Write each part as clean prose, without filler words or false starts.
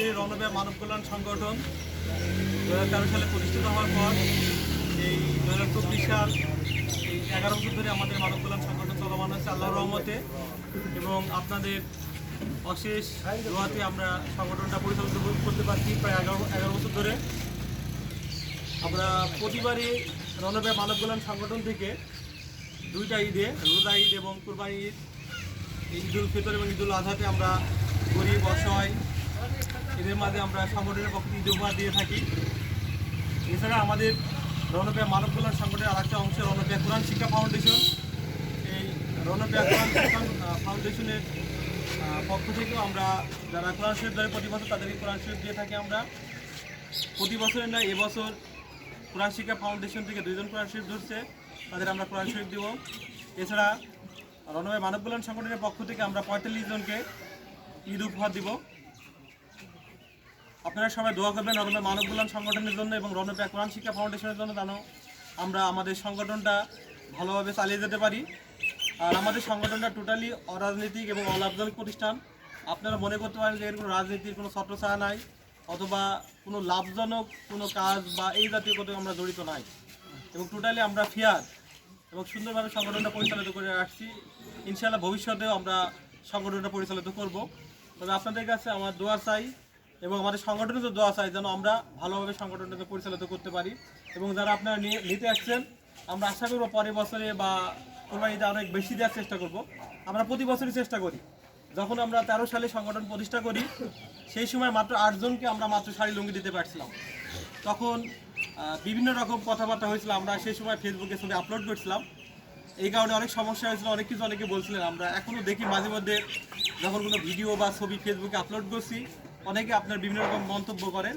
আমাদের রণব্যা মানব কল্যাণ সংগঠন 2013 সালে প্রতিষ্ঠিত হওয়ার পর এই 2024 সাল এই 11 বছর ধরে আমাদের মানব কল্যাণ সংগঠন চলমান হচ্ছে আল্লাহর রহমতে এবং আপনাদের অশেষ দোয়াতে আমরা সংগঠনটা পরিচালিত করতে পারছি প্রায় 11 বছর ধরে। আমরা প্রতিবারই রণব্যা মানব কল্যাণ সংগঠন থেকে দুইটা ঈদে, রোজা ঈদ এবং কুরবানি ঈদ, ঈদুল ফিতর এবং ঈদুল আজহাতে আমরা গরিব অসহায় এদের মাঝে আমরা সংগঠনের পক্ষ থেকে ঈদ উপহার দিয়ে থাকি। এছাড়া আমাদের রণব্যা মানব কল্যাণ সংগঠনের আরেকটা অংশ রণব্যা কোরআন শিক্ষা ফাউন্ডেশন। এই রণব্যা কোরআন শিক্ষা ফাউন্ডেশনের পক্ষ থেকেও আমরা যারা কোরআন শরীফ ধরে প্রতি বছর তাদেরকে কোরআন শরীফ দিয়ে থাকি। আমরা প্রতি বছরের নয় এবছর কোরআন শিক্ষা ফাউন্ডেশন থেকে 2 জন কোরআন শরীফ ধরছে, তাদের আমরা কোরআন শরীফ দেব। এছাড়া রণব্যা মানব কল্যাণ সংগঠনের পক্ষ থেকে আমরা 45 জনকে ঈদ উপহার দিব। আপনারা সবাই দোয়া করবেন রণব্যা মানব কল্যাণ সংগঠনের জন্য এবং রণব্যা কোরআন শিক্ষা ফাউন্ডেশনের জন্য, যেন আমরা আমাদের সংগঠনটা ভালোভাবে চালিয়ে যেতে পারি। আর আমাদের সংগঠনটা টোটালি অরাজনৈতিক এবং অলাভজনক প্রতিষ্ঠান। আপনারা মনে করতে পারেন যে এর কোনো রাজনীতির কোনো ছত্রছায়া নাই অথবা কোনো লাভজনক কোনো কাজ বা এই জাতীয় কোথাও আমরা জড়িত নাই এবং টোটালি আমরা ফেয়ার এবং সুন্দরভাবে সংগঠনটা পরিচালিত করে আসছি। ইনশাআল্লাহ ভবিষ্যতেও আমরা সংগঠনটা পরিচালিত করব। তবে আপনাদের কাছে আমার দোয়া চাই এবং আমাদের সংগঠনের তো দোয়া চাই যেন আমরা ভালোভাবে সংগঠনটাকে পরিচালিত করতে পারি। এবং যারা আপনারা নিতে আসছেন, আমরা আশা করব পরের বছরে বা কোরবানিতে অনেক বেশি দেওয়ার চেষ্টা করব। আমরা প্রতি বছরই চেষ্টা করি। যখন আমরা 13 সালে সংগঠন প্রতিষ্ঠা করি সেই সময় মাত্র 8 জনকে আমরা মাত্র শাড়ি লুঙ্গি দিতে পারছিলাম। তখন বিভিন্ন রকম কথাবার্তা হয়েছিল, আমরা সেই সময় ফেসবুকে ছবি আপলোড করছিলাম, এই কারণে অনেক সমস্যা হয়েছিল, অনেক কিছু অনেকে বলছিলেন। আমরা এখনও দেখি মাঝে মধ্যে যখন কোনো ভিডিও বা ছবি ফেসবুকে আপলোড করছি অনেকে আপনার বিভিন্ন রকম মন্তব্য করেন,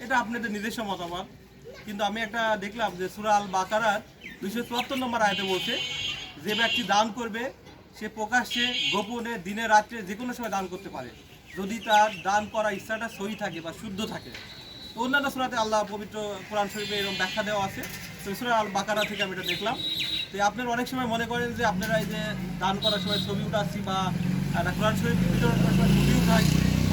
এটা আপনাদের নিজস্ব মতামত। কিন্তু আমি একটা দেখলাম যে সূরা আল বাকারার 274 নম্বর আয়াতে বলছে, যে ব্যক্তি দান করবে সে প্রকাশ্যে গোপনে দিনে রাত্রে যে কোনো সময় দান করতে পারে, যদি তার দান করার ইচ্ছাটা সহি থাকে বা শুদ্ধ থাকে। তো অন্যান্য সূরাতে আল্লাহ পবিত্র কোরআন শরীফে এরকম ব্যাখ্যা দেওয়া আছে। তো সূরা আল বাকারা থেকে আমি এটা দেখলাম। তো আপনারা অনেক সময় মনে করেন যে আপনারা এই যে দান করার সময় ছবি উঠাচ্ছি বা কোরআন শরীফ বিতরণ করার সময় ছবি উঠাই,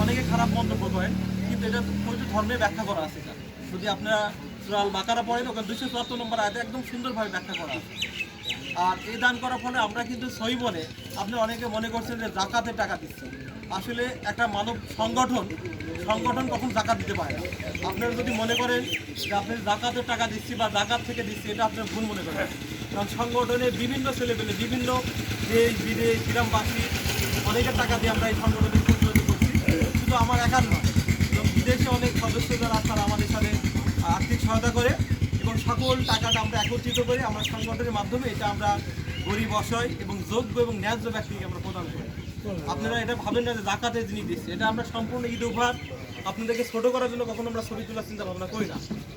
অনেকে খারাপ মন্তব্য করেন, কিন্তু এটা পবিত্র ধর্মে ব্যাখ্যা করা আছে। এটা যদি আপনারা সূরা আল বাকারা পড়েন, ওখানে 274 নম্বর আয়াতে একদম সুন্দরভাবে ব্যাখ্যা করা আছে। আর এই দান করার ফলে আমরা কিন্তু সহি বলে, আপনি অনেকে মনে করছেন যে জাকাতের টাকা দিচ্ছি। আসলে একটা মানব সংগঠন কখন জাকাত দিতে পারে না। আপনারা যদি মনে করেন যে আপনি জাকাতের টাকা দিচ্ছি বা জাকাত থেকে দিচ্ছি, এটা আপনার ভুল মনে করেন। কারণ সংগঠনে বিভিন্ন ছেলেপেলে, বিভিন্ন দেশ বিদেশ গ্রামবাসী অনেকের টাকা দিয়ে আমরা এই সংগঠনে পরিচালিত করছি। শুধু আমার একার নয়, এবং বিদেশে অনেক সদস্য যারা তারা আমাদের সাথে আর্থিক সহায়তা করে এবং সকল টাকাটা আমরা একত্রিত করে আমরা সংগঠনের মাধ্যমে এটা আমরা গরিব অসহায় এবং যোগ্য এবং ন্যায্য ব্যক্তিকে আমরা প্রদান করি। আপনারা এটা ভাবেন না যে জাকাতের জিনিস দিচ্ছি, এটা আমরা সম্পূর্ণ ঈদ উপহার। আপনাদেরকে ছোটো করার জন্য কখনো আমরা ছবি তোলার চিন্তা ভাবনা করি না।